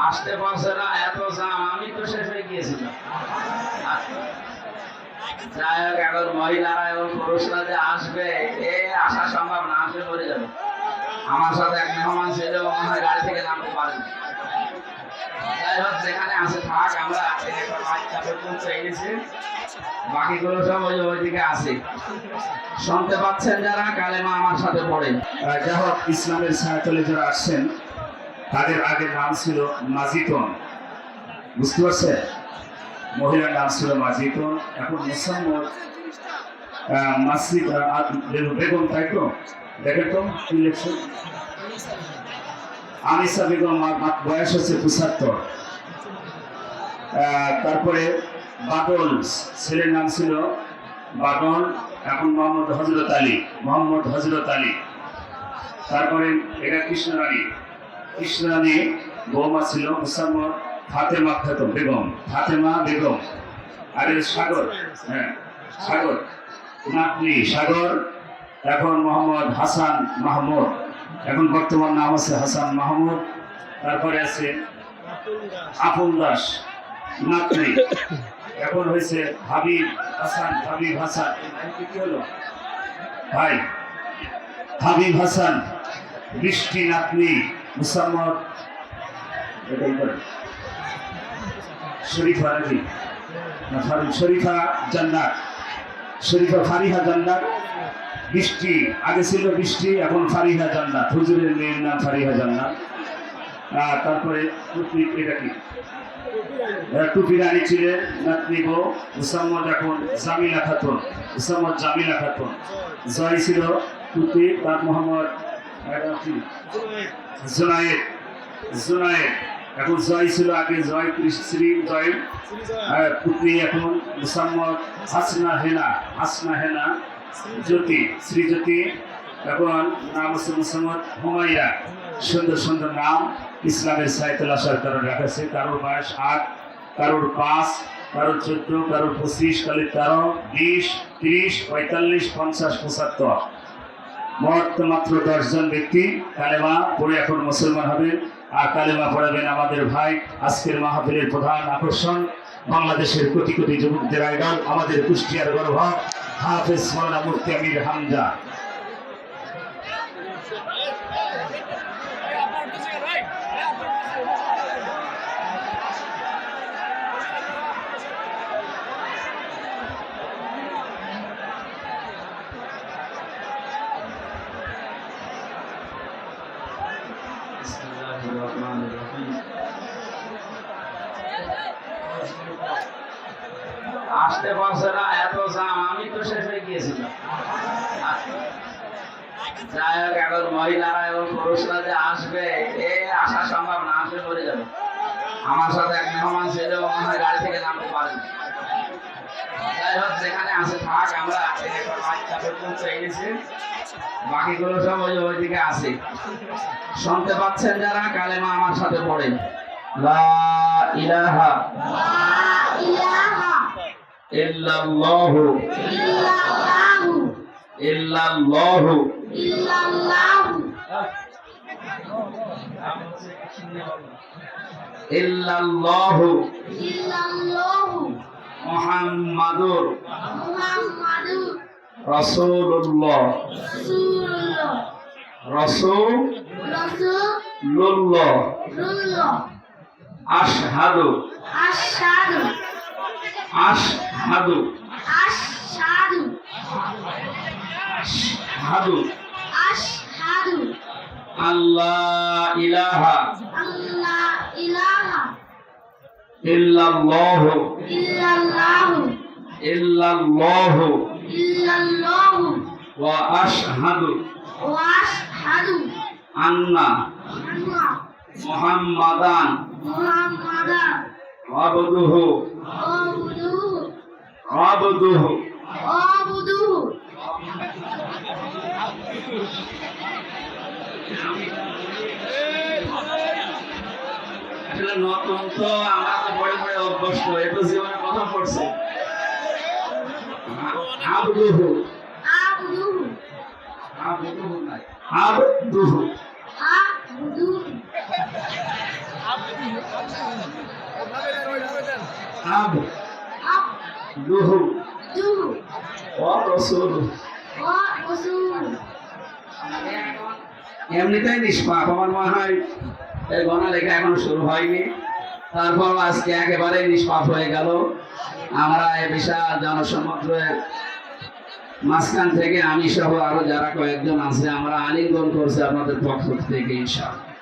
আসতে পারছে না, এত জাম, আমি তো শেষ হয়ে গিয়েছিলাম। যাই হোক, এখন মহিলারা এবং পুরুষরা যে আসবে এ আসা সম্ভব না, আসলে মরে যাবে। আমার সাথে এক মেহমান ছিল, মনে হয় গাড়ি থেকে নামতে পারেন। যাই হোক, যেখানে আছে থাক, আমরা বাচ্চা পর্যন্ত এনেছি, বাকিগুলো সব ওইদিকে আছে। শুনতে পাচ্ছেন যারা, কালেমা আমার সাথে পড়েন। যাই হোক, ইসলামের ছায়াতলে যারা আসছেন তাদের আগের নাম ছিল মাজিতন, বুঝতে পারছেন? মহিলার নাম ছিল মাজিতন, এখন মুসাম্মদ বেগম, তাই তো? দেখেন তো কি লিখছে, আনিসা বেগম, বয়স হচ্ছে ৭৫। তারপরে বাদল, ছেলের নাম ছিল বাদল, এখন মোহাম্মদ হজরত আলী, মোহাম্মদ হজরত আলী। তারপরে এটা কৃষ্ণরানী বৌমা ছিল মুসাম্মদ ফাতেমা খাতুন বেগম, ফাতেমা বেগম। আর সাগর, হ্যাঁ সাগর, নাতনি সাগর, এখন মোহাম্মদ হাসান মাহমুদ, এখন বর্তমান নাম আছে হাসান মাহমুদ। তারপরে আছে আপন দাস, নাতনি, এখন হয়েছে হাবিব হাসান, হাবিব হাসান। কি হলো ভাই? হাবিব হাসান, বৃষ্টি নাতনি মুসাম্মদ শরীফা, নাকি শরীফা জান্নাত, শরীফা ফারিহা জান্নাত। বৃষ্টি আগে ছিল বৃষ্টি, এখন ফারিহা জান্নাত, হুজুরের মেয়ের নাম ফারিহা জান্নাত। তারপরে এটা কি টুপি রানী ছিলেন নাতনি বউ মুসাম্মদ, এখন জামিলা খাতুন, মুসাম্মদ জামিলা খাতুন। জয় ছিল টুপি, তার মোহাম্মদ জুনায়েদ, জুনায়েদ, এখন জয় ছিল আগে জয়, শ্রী জয় পুত্রী, এখন মুসাম্মদ হাসনা হেনা, হাসনা হেনা জ্যোতি, শ্রীজ্যোতি, এখন নাম হচ্ছে মুসাম্মদ হুমাইয়া। সুন্দর সুন্দর নাম ইসলামের ছায়াতলে আসার কারণে রাখা। কারোর বয়স ৮, কারোর ৫, কারোর ১৪, কারোর ২৫, কারোর ১৩, ২০, ৩০, ৪৫, ৫০, ৭৫। মোট মাত্র ১০ জন ব্যক্তি কালেমা পড়ে এখন মুসলমান হবেন। আর কালেমা পড়াবেন আমাদের ভাই, আজকের মাহফিলের প্রধান আকর্ষণ, বাংলাদেশের কোটি কোটি যুবকদের আইডল, আমাদের কুষ্টিয়ার গর্ব, হাফেজ মাওলানা মুফতি আমির হামজা। আসতে পারছে না, এত জাম, আমি তো শেষ হয়ে গিয়েছিলাম। যাই হোক, এখন মহিলারা এবং পুরুষরা যে আসবে এ আসা সম্ভব না, আসলে মরে যাবে। আমার সাথে এক মেহমান ছিল, মনে হয় গাড়ি থেকে নামতে পারেন। যাই হোক, যেখানে আছে থাক, আমরা বাচ্চা পর্যন্ত এনেছি, বাকিগুলো সব ওইদিকে আছে। শুনতে পাচ্ছেন যারা, কালেমা আমার সাথে পড়েন। লা ইলাহা ইল্লাল্লাহু ইল্লাল্লাহু ইল্লাল্লাহু মুহাম্মাদুর রাসূলুল্লাহ রাসূলুল্লাহ আশহাদু আশহাদু আশহাদু আশহাদু আশহাদু আল্লাহ ইলাহা ইল্লাল্লাহু ইল্লাল্লাহু ওয়া আশহাদু আন্না মুহাম্মাদান আবদুহু আবদুহু। আসলে নতুন তো, আমরা তো পড়ে পড়ে অভ্যস্ত, একটু জীবনে প্রথম পড়ছে। আবদুহু আবদুহু আবদুহু আবদুহু আব আব দুহু দুহু ও রসুল ও রসুল এমনিতেই নিষ্পাপ আমার মনে হয় এই গণা লেখা এখনো শুরু হয়নি, তারপর আজকে একেবারে নিষ্পাপ হয়ে গেল। আমরা এই বিশাল জনসমুদ্রের মাঝখান থেকে আমি সহ আরো যারা কয়েকজন আছে আমরা আলিঙ্গন করছি আপনাদের পক্ষ থেকে ইনশাআল্লাহ।